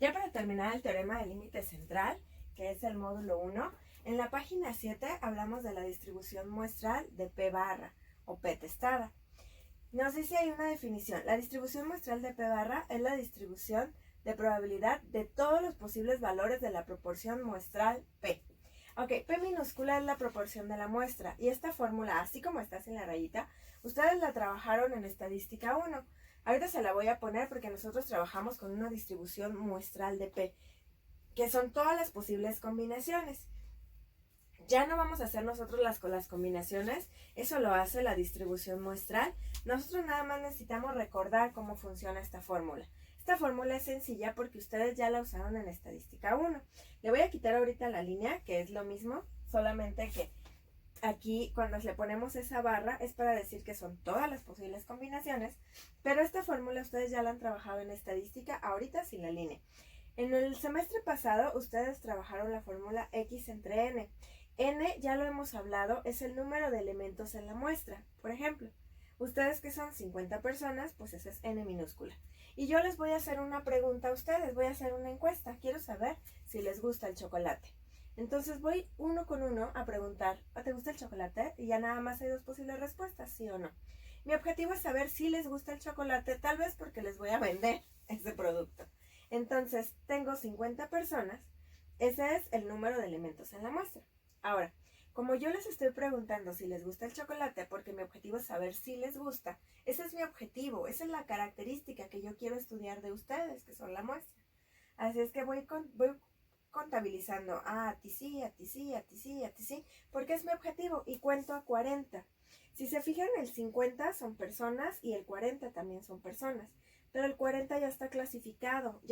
Ya para terminar el teorema del límite central, que es el módulo 1, en la página 7 hablamos de la distribución muestral de P barra o P testada. Nos dice ahí una definición. La distribución muestral de P barra es la distribución de probabilidad de todos los posibles valores de la proporción muestral P. Ok, P minúscula es la proporción de la muestra y esta fórmula, así como está sin la rayita, ustedes la trabajaron en estadística 1. Ahorita se la voy a poner porque nosotros trabajamos con una distribución muestral de P, que son todas las posibles combinaciones. Ya no vamos a hacer nosotros las combinaciones, eso lo hace la distribución muestral. Nosotros nada más necesitamos recordar cómo funciona esta fórmula. Esta fórmula es sencilla porque ustedes ya la usaron en estadística 1. Le voy a quitar ahorita la línea, que es lo mismo, solamente que aquí cuando le ponemos esa barra es para decir que son todas las posibles combinaciones, pero esta fórmula ustedes ya la han trabajado en estadística, ahorita sin la línea. En el semestre pasado ustedes trabajaron la fórmula X entre N. N, ya lo hemos hablado, es el número de elementos en la muestra. Por ejemplo, ustedes que son 50 personas, pues esa es N minúscula. Y yo les voy a hacer una pregunta a ustedes, voy a hacer una encuesta. Quiero saber si les gusta el chocolate. Entonces voy uno con uno a preguntar, ¿te gusta el chocolate? Y ya nada más hay dos posibles respuestas, sí o no. Mi objetivo es saber si les gusta el chocolate, tal vez porque les voy a vender ese producto. Entonces, tengo 50 personas, ese es el número de elementos en la muestra. Ahora, como yo les estoy preguntando si les gusta el chocolate, porque mi objetivo es saber si les gusta, ese es mi objetivo, esa es la característica que yo quiero estudiar de ustedes, que son la muestra. Así es que voy contabilizando, a ti sí, a ti sí, a ti sí, a ti sí, porque es mi objetivo y cuento a 40. Si se fijan, el 50 son personas y el 40 también son personas, pero el 40 ya está clasificado,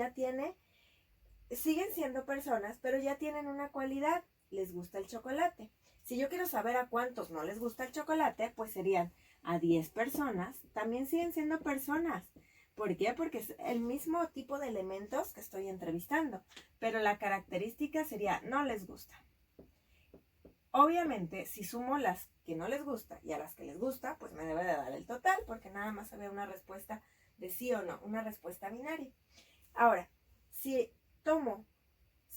siguen siendo personas, pero ya tienen una cualidad, les gusta el chocolate. Si yo quiero saber a cuántos no les gusta el chocolate, pues serían a 10 personas, también siguen siendo personas. ¿Por qué? Porque es el mismo tipo de elementos que estoy entrevistando, pero la característica sería no les gusta. Obviamente, si sumo las que no les gusta y a las que les gusta, pues me debe de dar el total, porque nada más había una respuesta de sí o no, una respuesta binaria. Ahora, si tomo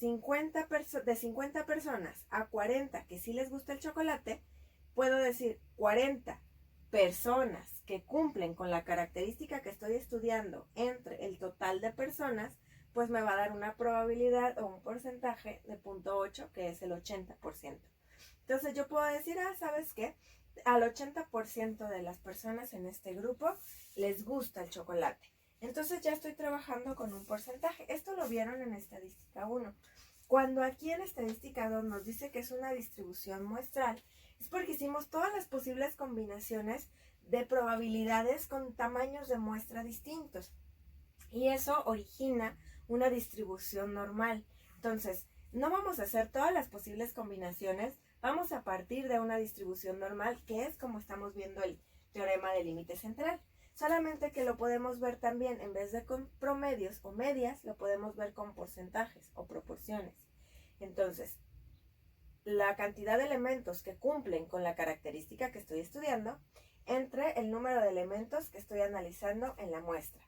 de 50 personas a 40 que sí les gusta el chocolate, puedo decir 40 personas que cumplen con la característica que estoy estudiando entre el total de personas, pues me va a dar una probabilidad o un porcentaje de 0.8, que es el 80%. Entonces yo puedo decir, ¿sabes qué? Al 80% de las personas en este grupo les gusta el chocolate. Entonces ya estoy trabajando con un porcentaje. Esto lo vieron en estadística 1. Cuando aquí en estadística 2 nos dice que es una distribución muestral, es porque hicimos todas las posibles combinaciones de probabilidades con tamaños de muestra distintos. Y eso origina una distribución normal. Entonces, no vamos a hacer todas las posibles combinaciones, vamos a partir de una distribución normal, que es como estamos viendo el teorema del límite central. Solamente que lo podemos ver también, en vez de con promedios o medias, lo podemos ver con porcentajes o proporciones. Entonces, la cantidad de elementos que cumplen con la característica que estoy estudiando entre el número de elementos que estoy analizando en la muestra.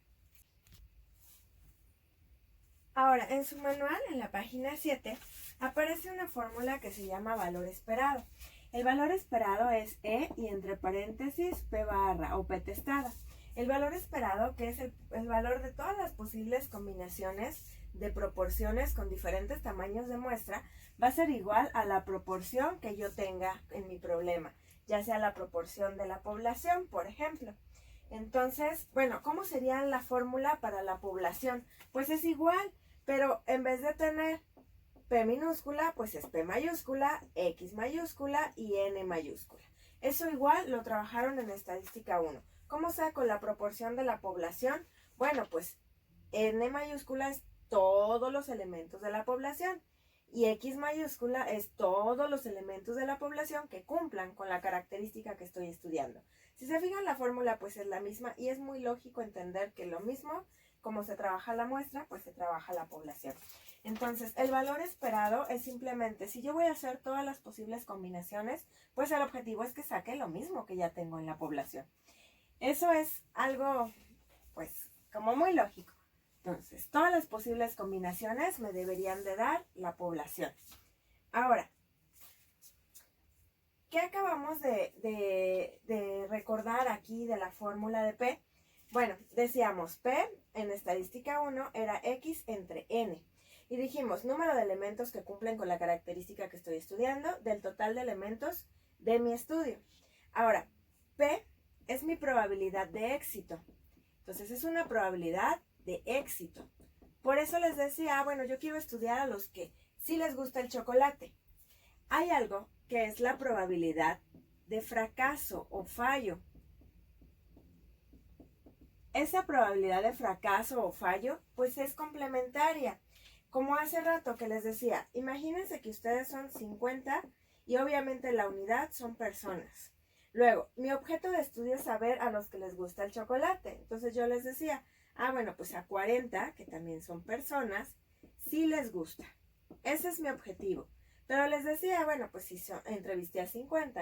Ahora, en su manual, en la página 7, aparece una fórmula que se llama valor esperado. El valor esperado es E y entre paréntesis P barra o P testada. El valor esperado, que es el valor de todas las posibles combinaciones de proporciones con diferentes tamaños de muestra, va a ser igual a la proporción que yo tenga en mi problema, ya sea la proporción de la población, por ejemplo. Entonces, bueno, ¿cómo sería la fórmula para la población? Pues es igual, pero en vez de tener P minúscula, pues es P mayúscula, X mayúscula y N mayúscula. Eso igual lo trabajaron en estadística 1. ¿Cómo saco la proporción de la población? Bueno, pues N mayúscula es todos los elementos de la población y X mayúscula es todos los elementos de la población que cumplan con la característica que estoy estudiando. Si se fijan, la fórmula pues es la misma y es muy lógico entender que lo mismo, como se trabaja la muestra, pues se trabaja la población. Entonces, el valor esperado es simplemente, si yo voy a hacer todas las posibles combinaciones, pues el objetivo es que saque lo mismo que ya tengo en la población. Eso es algo, pues, como muy lógico. Entonces, todas las posibles combinaciones me deberían de dar la población. Ahora, ¿qué acabamos de recordar aquí de la fórmula de P? Bueno, decíamos P en estadística 1 era X entre N. Y dijimos número de elementos que cumplen con la característica que estoy estudiando del total de elementos de mi estudio. Ahora, P es mi probabilidad de éxito. Entonces es una probabilidad de éxito. Por eso les decía, bueno, yo quiero estudiar a los que sí les gusta el chocolate. Hay algo que es la probabilidad de fracaso o fallo. Esa probabilidad de fracaso o fallo, pues es complementaria. Como hace rato que les decía, imagínense que ustedes son 50 y obviamente la unidad son personas. Luego, mi objeto de estudio es saber a los que les gusta el chocolate. Entonces yo les decía, bueno, pues a 40, que también son personas, sí les gusta. Ese es mi objetivo. Pero les decía, bueno, pues si entrevisté a 50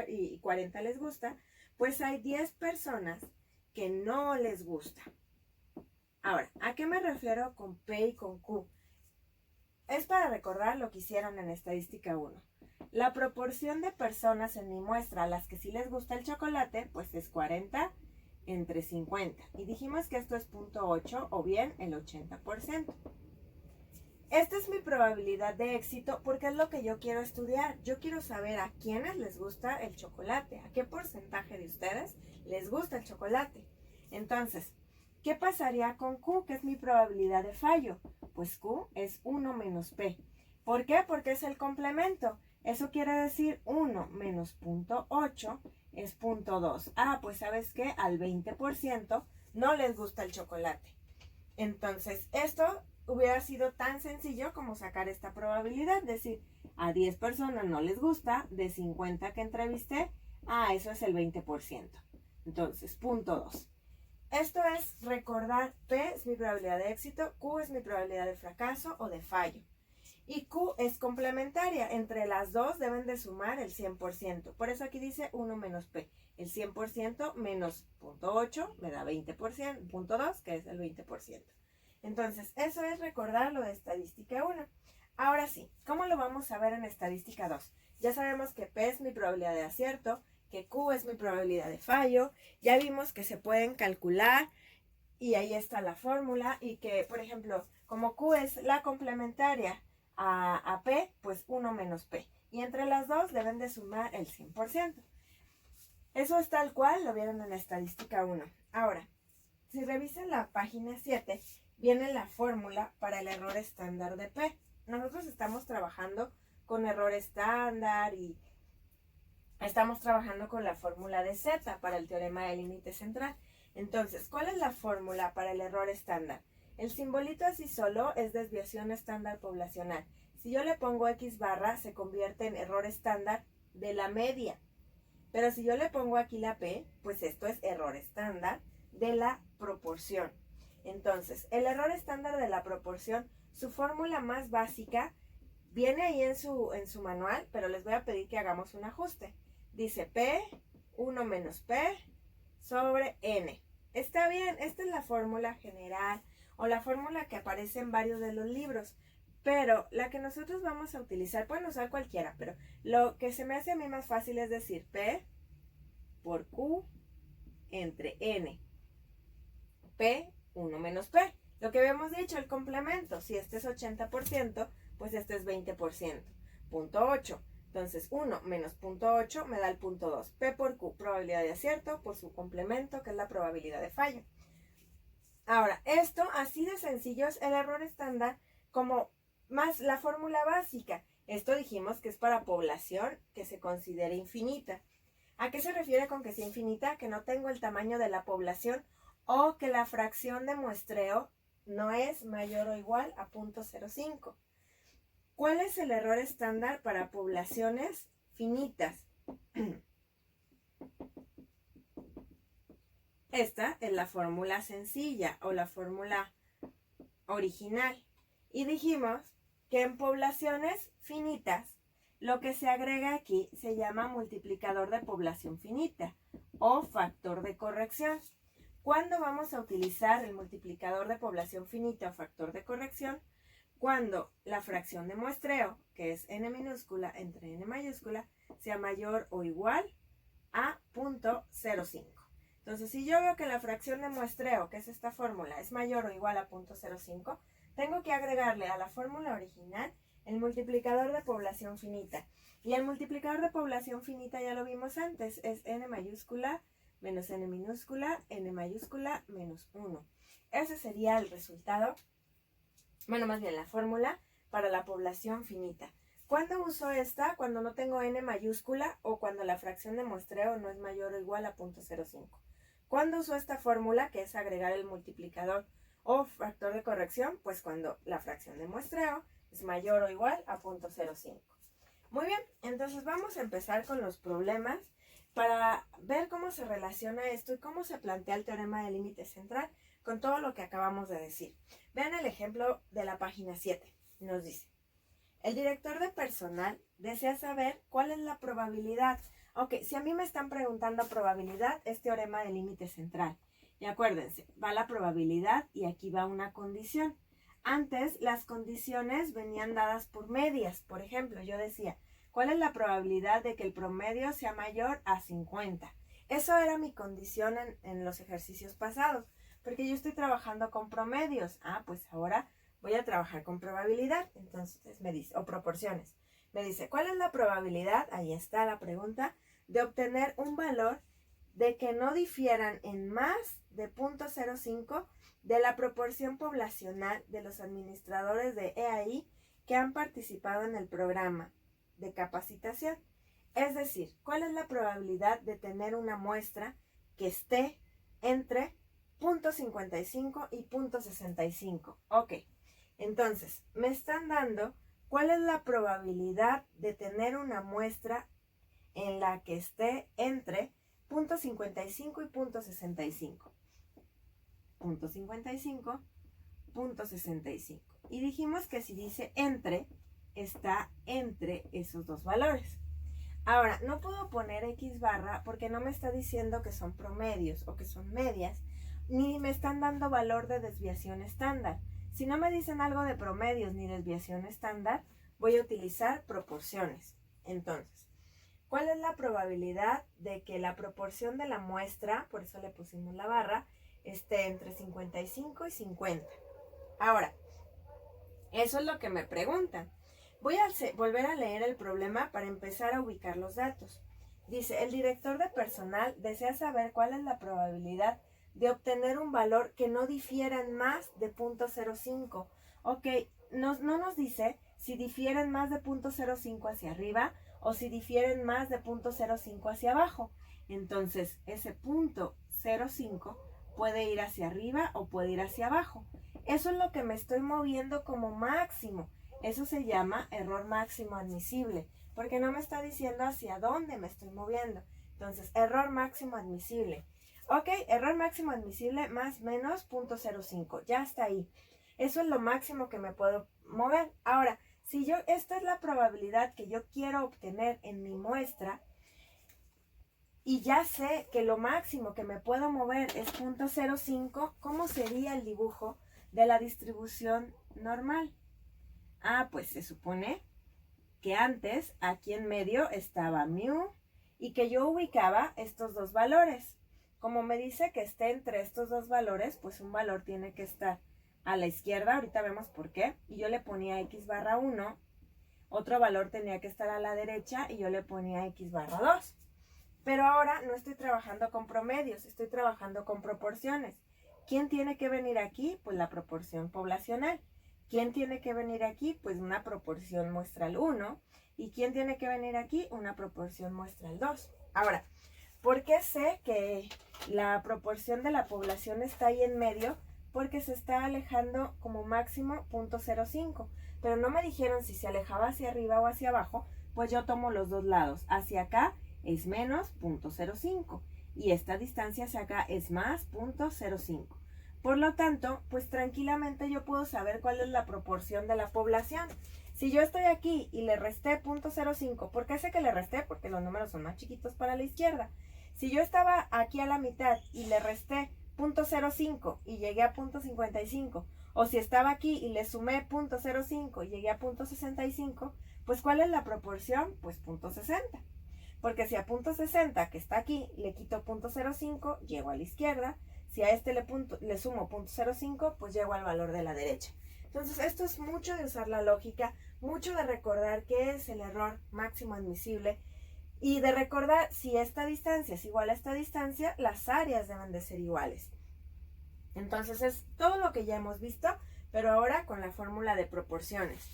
y 40 les gusta, pues hay 10 personas que no les gusta. Ahora, ¿a qué me refiero con P y con Q? Es para recordar lo que hicieron en estadística 1. La proporción de personas en mi muestra a las que sí les gusta el chocolate, pues es 40 entre 50. Y dijimos que esto es 0.8 o bien el 80%. Esta es mi probabilidad de éxito porque es lo que yo quiero estudiar. Yo quiero saber a quiénes les gusta el chocolate, a qué porcentaje de ustedes les gusta el chocolate. Entonces, ¿qué pasaría con Q, que es mi probabilidad de fallo? Pues Q es 1 menos P. ¿Por qué? Porque es el complemento. Eso quiere decir 1 menos 0.8 es 0.2. Pues ¿sabes qué? Al 20% no les gusta el chocolate. Entonces, esto hubiera sido tan sencillo como sacar esta probabilidad, decir, a 10 personas no les gusta, de 50 que entrevisté, eso es el 20%. Entonces, 0.2. Esto es recordar, P es mi probabilidad de éxito, Q es mi probabilidad de fracaso o de fallo. Y Q es complementaria, entre las dos deben de sumar el 100%. Por eso aquí dice 1 menos P. El 100% menos 0.8 me da 20%, 0.2 que es el 20%. Entonces, eso es recordar lo de estadística 1. Ahora sí, ¿cómo lo vamos a ver en estadística 2? Ya sabemos que P es mi probabilidad de acierto, que Q es mi probabilidad de fallo. Ya vimos que se pueden calcular y ahí está la fórmula. Y que, por ejemplo, como Q es la complementaria a P, pues 1 menos P. Y entre las dos deben de sumar el 100%. Eso es tal cual lo vieron en estadística 1. Ahora, si revisan la página 7, viene la fórmula para el error estándar de P. Nosotros estamos trabajando con error estándar y estamos trabajando con la fórmula de Z para el teorema del límite central. Entonces, ¿cuál es la fórmula para el error estándar? El simbolito así solo es desviación estándar poblacional. Si yo le pongo X barra, se convierte en error estándar de la media. Pero si yo le pongo aquí la P, pues esto es error estándar de la proporción. Entonces, el error estándar de la proporción, su fórmula más básica, viene ahí en su manual, pero les voy a pedir que hagamos un ajuste. Dice P, 1 menos P sobre N. Está bien, esta es la fórmula general o la fórmula que aparece en varios de los libros. Pero la que nosotros vamos a utilizar, pueden usar cualquiera, pero lo que se me hace a mí más fácil es decir P por Q entre N. P, 1 menos P. Lo que habíamos dicho, el complemento. Si este es 80%, pues este es 20%. 0.8. Entonces 1 menos 0.8 me da el 0.2. P por Q, probabilidad de acierto por su complemento, que es la probabilidad de fallo. Ahora, esto así de sencillo es el error estándar como más la fórmula básica. Esto dijimos que es para población que se considere infinita. ¿A qué se refiere con que sea infinita? Que no tengo el tamaño de la población o que la fracción de muestreo no es mayor o igual a 0.05. ¿Cuál es el error estándar para poblaciones finitas? Esta es la fórmula sencilla o la fórmula original. Y dijimos que en poblaciones finitas lo que se agrega aquí se llama multiplicador de población finita o factor de corrección. ¿Cuándo vamos a utilizar el multiplicador de población finita o factor de corrección? Cuando la fracción de muestreo, que es n minúscula entre n mayúscula, sea mayor o igual a 0.05. Entonces, si yo veo que la fracción de muestreo, que es esta fórmula, es mayor o igual a 0.05, tengo que agregarle a la fórmula original el multiplicador de población finita. Y el multiplicador de población finita ya lo vimos antes, es n mayúscula menos n minúscula, n mayúscula menos 1. Ese sería el resultado, bueno, más bien la fórmula para la población finita. ¿Cuándo uso esta? Cuando no tengo n mayúscula o cuando la fracción de muestreo no es mayor o igual a 0.05. ¿Cuándo uso esta fórmula, que es agregar el multiplicador o factor de corrección? Pues cuando la fracción de muestreo es mayor o igual a 0.05. Muy bien, entonces vamos a empezar con los problemas para ver cómo se relaciona esto y cómo se plantea el teorema del límite central con todo lo que acabamos de decir. Vean el ejemplo de la página 7. Nos dice: el director de personal desea saber cuál es la probabilidad. Ok, si a mí me están preguntando probabilidad, es teorema del límite central. Y acuérdense, va la probabilidad y aquí va una condición. Antes las condiciones venían dadas por medias. Por ejemplo, yo decía, ¿cuál es la probabilidad de que el promedio sea mayor a 50? Eso era mi condición en los ejercicios pasados, porque yo estoy trabajando con promedios. Pues ahora voy a trabajar con probabilidad. Entonces me dice, o proporciones. Me dice, ¿cuál es la probabilidad? Ahí está la pregunta, de obtener un valor de que no difieran en más de 0.05 de la proporción poblacional de los administradores de EAI que han participado en el programa de capacitación. Es decir, ¿cuál es la probabilidad de tener una muestra que esté entre 0.55 y 0.65? Ok, entonces me están dando cuál es la probabilidad de tener una muestra en la que esté entre 0.55 y 0.65. 0.55, 0.65. Y dijimos que si dice entre, está entre esos dos valores. Ahora, no puedo poner X barra porque no me está diciendo que son promedios o que son medias, ni me están dando valor de desviación estándar. Si no me dicen algo de promedios ni desviación estándar, voy a utilizar proporciones. Entonces, ¿cuál es la probabilidad de que la proporción de la muestra, por eso le pusimos la barra, esté entre 55 y 50? Ahora, eso es lo que me preguntan. Voy a volver a leer el problema para empezar a ubicar los datos. Dice, el director de personal desea saber cuál es la probabilidad de obtener un valor que no difiera en más de 0.05. Ok, no nos dice si difieren más de 0.05 hacia arriba o si difieren más de 0.05 hacia abajo. Entonces, ese 0.05 puede ir hacia arriba o puede ir hacia abajo. Eso es lo que me estoy moviendo como máximo. Eso se llama error máximo admisible, porque no me está diciendo hacia dónde me estoy moviendo. Entonces, error máximo admisible. Ok, error máximo admisible más menos 0.05. Ya está ahí. Eso es lo máximo que me puedo mover. Ahora, si esta es la probabilidad que yo quiero obtener en mi muestra, y ya sé que lo máximo que me puedo mover es 0.05, ¿cómo sería el dibujo de la distribución normal? Pues se supone que antes aquí en medio estaba mu y que yo ubicaba estos dos valores. Como me dice que esté entre estos dos valores, pues un valor tiene que estar a la izquierda, ahorita vemos por qué, y yo le ponía x barra 1, otro valor tenía que estar a la derecha y yo le ponía x barra 2. Pero ahora no estoy trabajando con promedios, estoy trabajando con proporciones. ¿Quién tiene que venir aquí? Pues la proporción poblacional. ¿Quién tiene que venir aquí? Pues una proporción muestral 1. ¿Y quién tiene que venir aquí? Una proporción muestral 2. Ahora, ¿por qué sé que la proporción de la población está ahí en medio? Porque se está alejando como máximo 0.05. Pero no me dijeron si se alejaba hacia arriba o hacia abajo, pues yo tomo los dos lados. Hacia acá es menos 0.05 y esta distancia hacia acá es más 0.05. Por lo tanto, pues tranquilamente yo puedo saber cuál es la proporción de la población. Si yo estoy aquí y le resté 0.05, ¿por qué sé que le resté? Porque los números son más chiquitos para la izquierda. Si yo estaba aquí a la mitad y le resté .05 y llegué a .55, o si estaba aquí y le sumé .05 y llegué a .65, pues ¿cuál es la proporción? Pues .60. Porque si a .60 que está aquí le quito .05, llego a la izquierda. Si a este le sumo .05, pues llego al valor de la derecha. Entonces esto es mucho de usar la lógica, mucho de recordar qué es el error máximo admisible y de recordar si esta distancia es igual a esta distancia, las áreas deben de ser iguales. Entonces es todo lo que ya hemos visto, pero ahora con la fórmula de proporciones.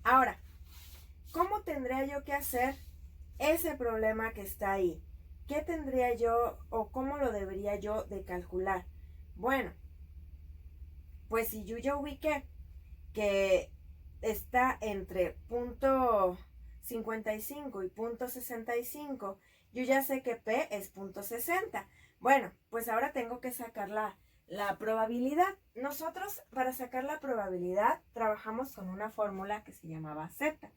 Ahora, ¿cómo tendría yo que hacer ese problema que está ahí? ¿Qué tendría yo o cómo lo debería yo de calcular? Bueno, pues si yo ya ubiqué que está entre .55 y .65, yo ya sé que P es .60. Bueno, pues ahora tengo que sacar la probabilidad. Nosotros para sacar la probabilidad trabajamos con una fórmula que se llamaba Z.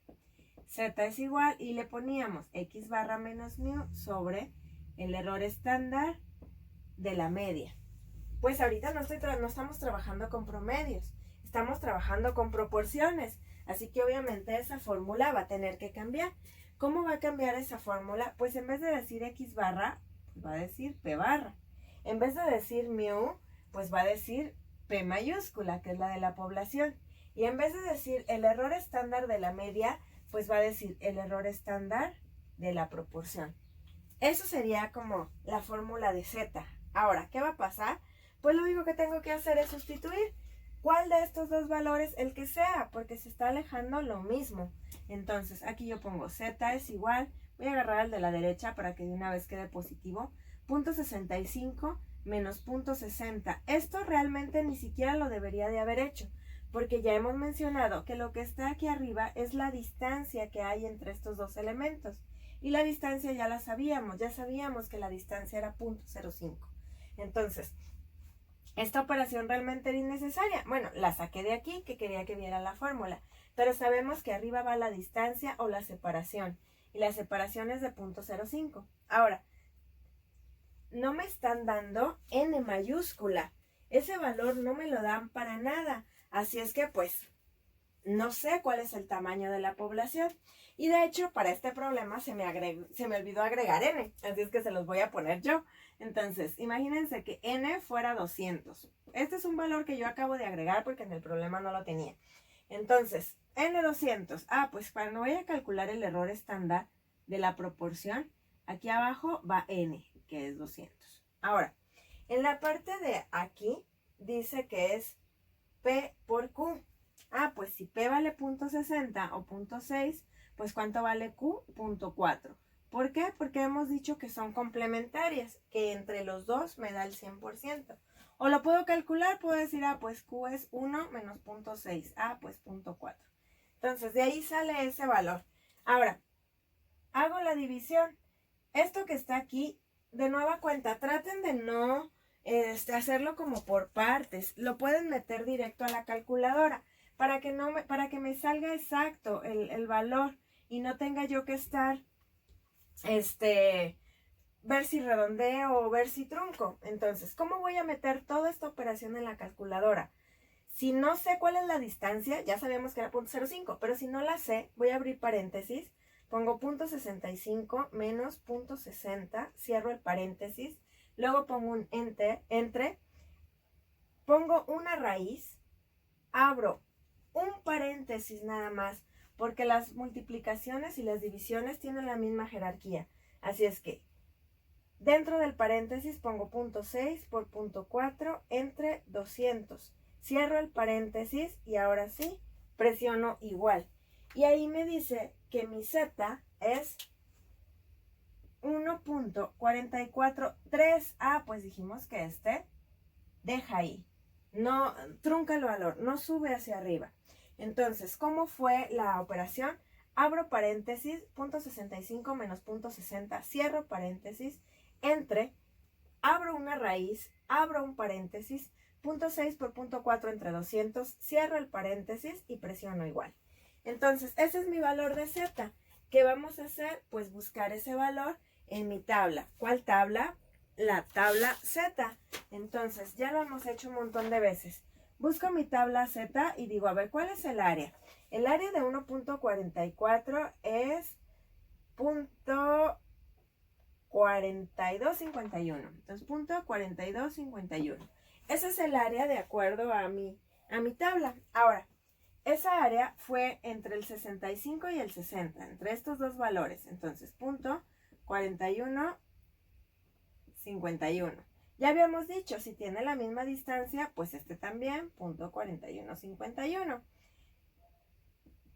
Z es igual y le poníamos X barra menos mu sobre el error estándar de la media. Pues ahorita no estamos trabajando con promedios, estamos trabajando con proporciones, así que obviamente esa fórmula va a tener que cambiar. ¿Cómo va a cambiar esa fórmula? Pues en vez de decir X barra, pues va a decir P barra. En vez de decir mu, pues va a decir P mayúscula, que es la de la población. Y en vez de decir el error estándar de la media, pues va a decir el error estándar de la proporción. Eso sería como la fórmula de Z. Ahora, ¿qué va a pasar? Pues lo único que tengo que hacer es sustituir. ¿Cuál de estos dos valores? El que sea, porque se está alejando lo mismo. Entonces, aquí yo pongo Z es igual, voy a agarrar el de la derecha para que de una vez quede positivo, .65 menos .60. Esto realmente ni siquiera lo debería de haber hecho, porque ya hemos mencionado que lo que está aquí arriba es la distancia que hay entre estos dos elementos. Y la distancia ya ya sabíamos que la distancia era .05. Entonces, esta operación realmente era innecesaria. Bueno, la saqué de aquí, que quería que viera la fórmula. Pero sabemos que arriba va la distancia o la separación. Y la separación es de .05. Ahora, no me están dando n mayúscula. Ese valor no me lo dan para nada. Así es que, pues, no sé cuál es el tamaño de la población. Y de hecho, para este problema se me olvidó agregar n. Así es que se los voy a poner yo. Entonces, imagínense que n fuera 200. Este es un valor que yo acabo de agregar porque en el problema no lo tenía. Entonces, n200. Pues cuando voy a calcular el error estándar de la proporción, aquí abajo va n, que es 200. Ahora, en la parte de aquí dice que es P por Q. Pues si P vale .60 o .6, pues ¿cuánto vale Q? .4. ¿Por qué? Porque hemos dicho que son complementarias, que entre los dos me da el 100%. O lo puedo calcular, puedo decir, pues Q es 1 menos .6. Pues .4. Entonces, de ahí sale ese valor. Ahora, hago la división. Esto que está aquí, de nueva cuenta, traten de no hacerlo como por partes. Lo pueden meter directo a la calculadora para que me salga exacto el valor y no tenga yo que estar ver si redondeo o ver si trunco. Entonces, ¿cómo voy a meter toda esta operación en la calculadora? Si no sé cuál es la distancia, ya sabíamos que era .05, pero si no la sé, voy a abrir paréntesis, pongo .65 menos .60, cierro el paréntesis, luego pongo un entre, pongo una raíz, abro un paréntesis nada más, porque las multiplicaciones y las divisiones tienen la misma jerarquía. Así es que dentro del paréntesis pongo .6 por .4 entre 200. Cierro el paréntesis y ahora sí presiono igual. Y ahí me dice que mi Z es 1.443. Pues dijimos que deja ahí. No trunca el valor, no sube hacia arriba. Entonces, ¿cómo fue la operación? Abro paréntesis, .65 menos .60, cierro paréntesis, entre, abro una raíz, abro un paréntesis, .6 por .4 entre 200, cierro el paréntesis y presiono igual. Entonces, ese es mi valor de Z. ¿Qué vamos a hacer? Pues buscar ese valor en mi tabla. ¿Cuál tabla? la tabla Z. Entonces, ya lo hemos hecho un montón de veces. Busco mi tabla Z y digo, a ver, ¿cuál es el área? El área de 1.44 es .4251. Entonces, .4251. Ese es el área de acuerdo a mi tabla. Ahora, esa área fue entre el 65 y el 60, entre estos dos valores. Entonces, .4151. Ya habíamos dicho, si tiene la misma distancia, pues este también, .4151.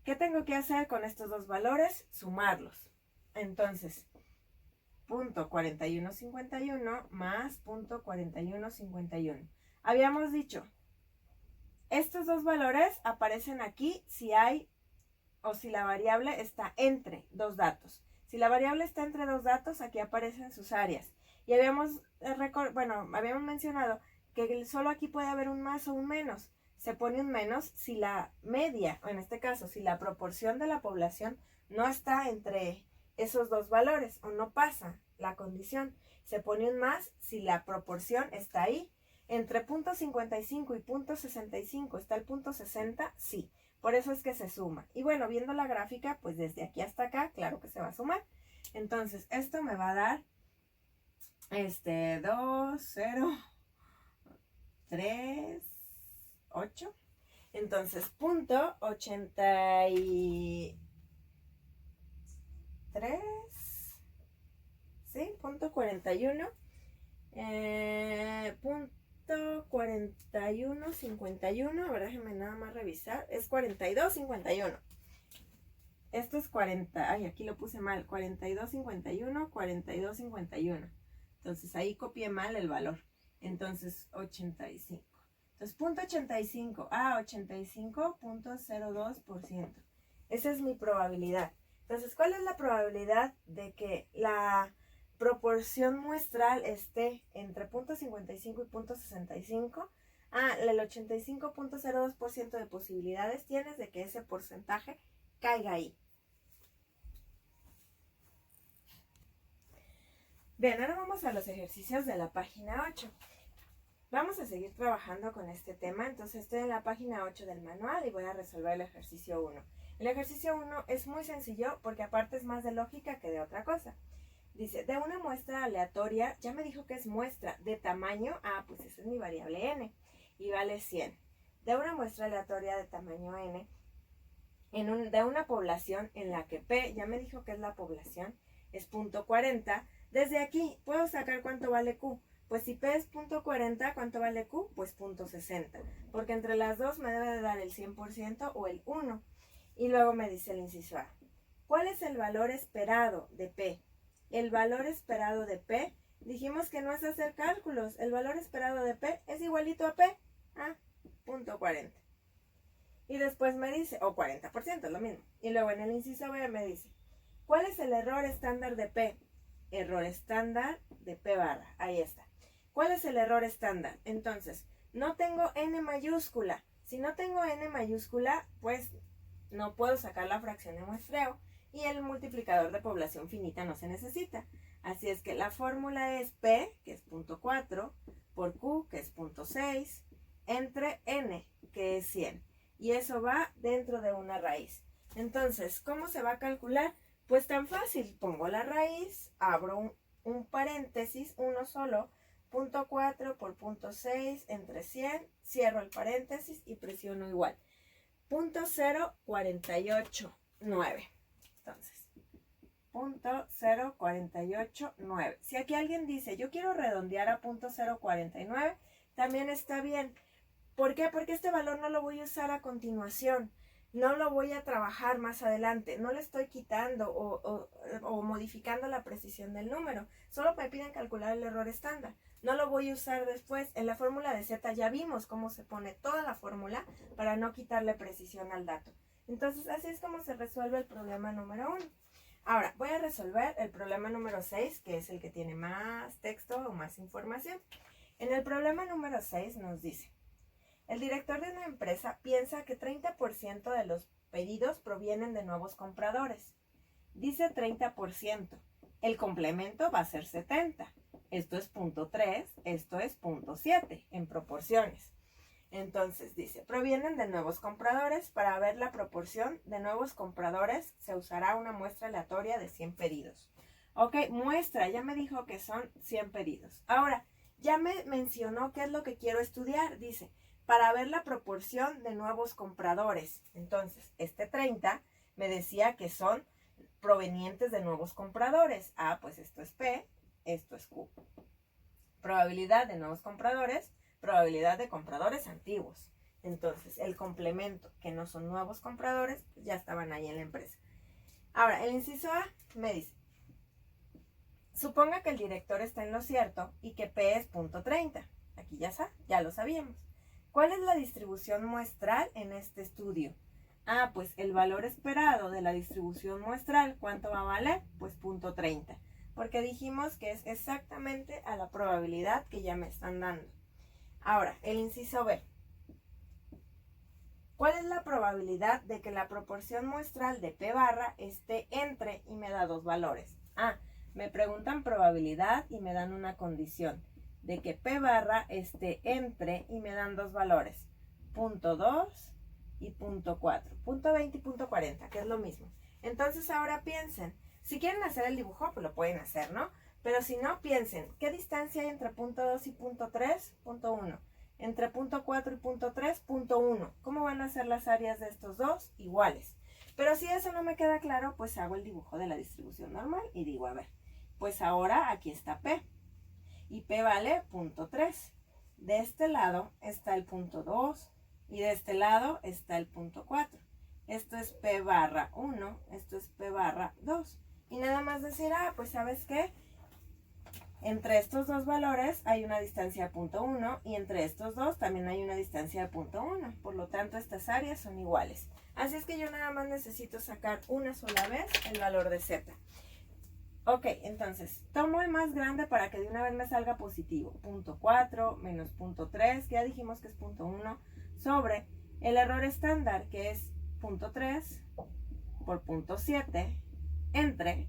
¿Qué tengo que hacer con estos dos valores? Sumarlos. Entonces, .4151 más .4151. Habíamos dicho, estos dos valores aparecen aquí si hay o si la variable está entre dos datos. Si la variable está entre dos datos, aquí aparecen sus áreas. Y habíamos mencionado que solo aquí puede haber un más o un menos. Se pone un menos si la media, o en este caso, si la proporción de la población no está entre esos dos valores o no pasa la condición. Se pone un más si la proporción está ahí. Entre .55 y .65 está el .60, sí. Por eso es que se suma. Y bueno, viendo la gráfica, pues desde aquí hasta acá, claro que se va a sumar. Entonces, esto me va a dar 2, 0, 3, 8. Entonces, .83, ¿sí? .41, .4151, a ver, déjenme nada más revisar, es 4251. Esto es 40, ay, aquí lo puse mal, 4251, 4251. Entonces ahí copié mal el valor. Entonces 85. Entonces .85, 85.02%. Esa es mi probabilidad. Entonces, ¿cuál es la probabilidad de que la proporción muestral esté entre .55 y .65? El 85.02% de posibilidades tienes de que ese porcentaje caiga ahí. Bien, ahora vamos a los ejercicios de la página 8. Vamos a seguir trabajando con este tema. Entonces estoy en la página 8 del manual y voy a resolver el ejercicio 1. El ejercicio 1 es muy sencillo porque aparte es más de lógica que de otra cosa. Dice, de una muestra aleatoria, ya me dijo que es muestra de tamaño, pues esa es mi variable n, y vale 100. De una muestra aleatoria de tamaño n, de una población en la que P, ya me dijo que es la población, es .40, desde aquí puedo sacar cuánto vale Q. Pues si P es .40, ¿cuánto vale Q? Pues .60, porque entre las dos me debe de dar el 100% o el 1. Y luego me dice el inciso A, ¿cuál es el valor esperado de P? El valor esperado de P, dijimos que no es hacer cálculos, el valor esperado de P es igualito a P, .40. Y después me dice, o 40%, es lo mismo. Y luego en el inciso B me dice, ¿cuál es el error estándar de P? Error estándar de P barra, ahí está. ¿Cuál es el error estándar? Entonces, no tengo n mayúscula. Si no tengo n mayúscula, pues no puedo sacar la fracción de muestreo y el multiplicador de población finita no se necesita. Así es que la fórmula es P, que es .4, por Q, que es .6, entre n, que es 100. Y eso va dentro de una raíz. Entonces, ¿cómo se va a calcular? Pues tan fácil, pongo la raíz, abro un paréntesis, uno solo, .4 por .6 entre 100, cierro el paréntesis y presiono igual. .0489. Entonces, .0489. Si aquí alguien dice, yo quiero redondear a .049, también está bien. ¿Por qué? Porque este valor no lo voy a usar a continuación. No lo voy a trabajar más adelante. No le estoy quitando o modificando la precisión del número. Solo me piden calcular el error estándar. No lo voy a usar después. En la fórmula de Z ya vimos cómo se pone toda la fórmula para no quitarle precisión al dato. Entonces, así es como se resuelve el problema número 1. Ahora, voy a resolver el problema número 6, que es el que tiene más texto o más información. En el problema número 6 nos dice, el director de una empresa piensa que 30% de los pedidos provienen de nuevos compradores. Dice 30%. El complemento va a ser 70%. esto es 0.3, esto es 0.7 en proporciones. Entonces dice, provienen de nuevos compradores. Para ver la proporción de nuevos compradores se usará una muestra aleatoria de 100 pedidos. Ok, muestra, ya me dijo que son 100 pedidos. Ahora, ya me mencionó qué es lo que quiero estudiar. Dice, para ver la proporción de nuevos compradores. Entonces, este 30 me decía que son provenientes de nuevos compradores. Ah, pues esto es P, esto es Q. Probabilidad de nuevos compradores, probabilidad de compradores antiguos. Entonces, el complemento, que no son nuevos compradores, pues ya estaban ahí en la empresa. Ahora, el inciso A me dice, suponga que el director está en lo cierto y que P es 0.30. Aquí ya lo sabíamos. ¿Cuál es la distribución muestral en este estudio? Ah, pues el valor esperado de la distribución muestral, ¿cuánto va a valer? Pues 0.30. Porque dijimos que es exactamente a la probabilidad que ya me están dando. Ahora, el inciso B. ¿Cuál es la probabilidad de que la proporción muestral de P barra esté entre y me da dos valores? Ah, me preguntan probabilidad y me dan una condición de que P barra esté entre y me dan dos valores, 0.2 y 0.4, 0.20 y 0.40, que es lo mismo. Entonces ahora piensen, si quieren hacer el dibujo, pues lo pueden hacer, ¿no? Pero si no, piensen, ¿qué distancia hay entre 0.2 y 0.3? 0.1. Entre 0.4 y 0.3, 0.1. ¿Cómo van a ser las áreas de estos dos? Iguales. Pero si eso no me queda claro, pues hago el dibujo de la distribución normal y digo, a ver, pues ahora aquí está P. Y P vale 0.3. De este lado está el 0.2 y de este lado está el 0.4. Esto es P barra 1, esto es P barra 2. Y nada más decir, ah, pues ¿sabes qué? Entre estos dos valores hay una distancia de 0.1 y entre estos dos también hay una distancia de 0.1. Por lo tanto, estas áreas son iguales. Así es que yo nada más necesito sacar una sola vez el valor de Z. Ok, entonces, tomo el más grande para que de una vez me salga positivo. 0.4 menos 0.3, que ya dijimos que es 0.1, sobre el error estándar, que es 0.3 por 0.7 entre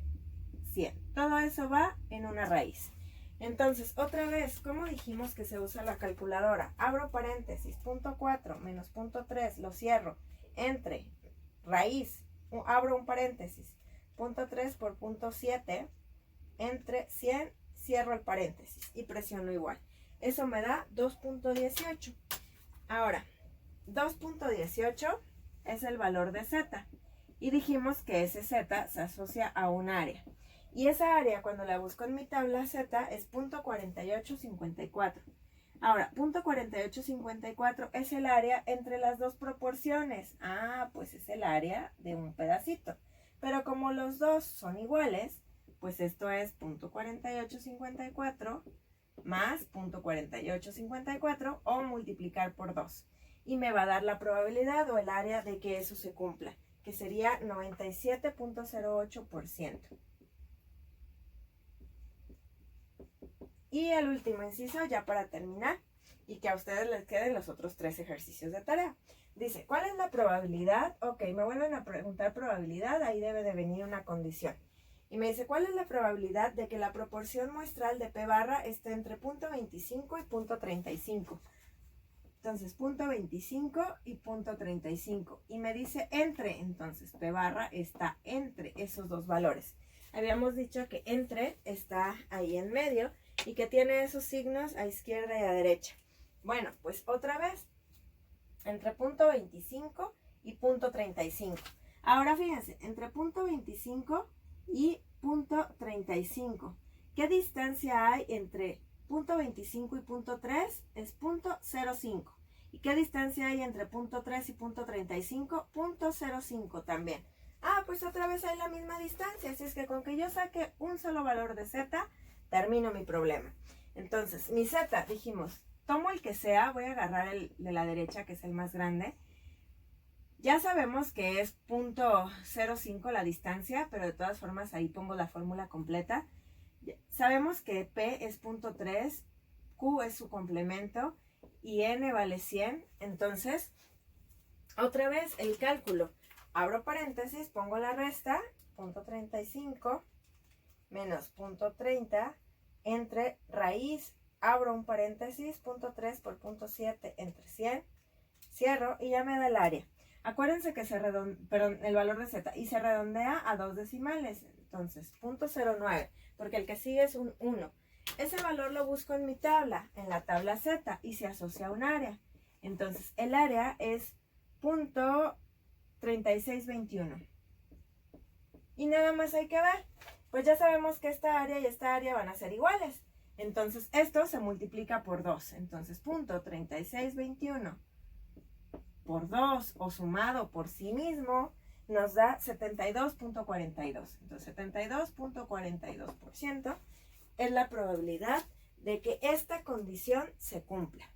100. Todo eso va en una raíz. Entonces, otra vez, ¿cómo dijimos que se usa la calculadora? Abro paréntesis, 0.4 menos 0.3, lo cierro, entre raíz, abro un paréntesis, 0.3 por 0.7, entre 100, cierro el paréntesis y presiono igual. Eso me da 2.18. Ahora, 2.18 es el valor de Z. Y dijimos que ese Z se asocia a un área. Y esa área, cuando la busco en mi tabla Z, es 0.4854. Ahora, 0.4854 es el área entre las dos proporciones. Ah, pues es el área de un pedacito. Pero como los dos son iguales, pues esto es 0.4854 más 0.4854 o multiplicar por 2. Y me va a dar la probabilidad o el área de que eso se cumpla, que sería 97.08%. Y el último inciso, ya para terminar, y que a ustedes les queden los otros 3 ejercicios de tarea. Dice, ¿cuál es la probabilidad? Ok, me vuelven a preguntar probabilidad, ahí debe de venir una condición. Y me dice, ¿cuál es la probabilidad de que la proporción muestral de P barra esté entre 0.25 y 0.35? Entonces, 0.25 y 0.35. Y me dice entre, entonces P barra está entre esos dos valores. Habíamos dicho que entre está ahí en medio y que tiene esos signos a izquierda y a derecha. Bueno, pues otra vez, entre 0.25 y 0.35. Ahora fíjense, entre 0.25 y 0.35. ¿Qué distancia hay entre 0.25 y 0.3? Es 0.05. ¿Y qué distancia hay entre 0.3 y 0.35? 0.05 también. Ah, pues otra vez hay la misma distancia, así es que con que yo saque un solo valor de Z, termino mi problema. Entonces, mi Z, dijimos, tomo el que sea, voy a agarrar el de la derecha, que es el más grande. Ya sabemos que es 0.05 la distancia, pero de todas formas ahí pongo la fórmula completa. Sabemos que P es 0.3, Q es su complemento y N vale 100. Entonces, otra vez el cálculo. Abro paréntesis, pongo la resta, 0.35 menos 0.30 entre raíz, abro un paréntesis, punto 3 por punto 7 entre 100, cierro y ya me da el área. Acuérdense que el valor de z, y se redondea a 2 decimales, entonces punto 0,9, porque el que sigue es un 1. Ese valor lo busco en mi tabla, en la tabla z, y se asocia a un área. Entonces el área es punto 3621. Y nada más hay que ver, pues ya sabemos que esta área y esta área van a ser iguales. Entonces esto se multiplica por 2. Entonces punto 3621 por 2 o sumado por sí mismo nos da 72.42. Entonces 72.42% es la probabilidad de que esta condición se cumpla.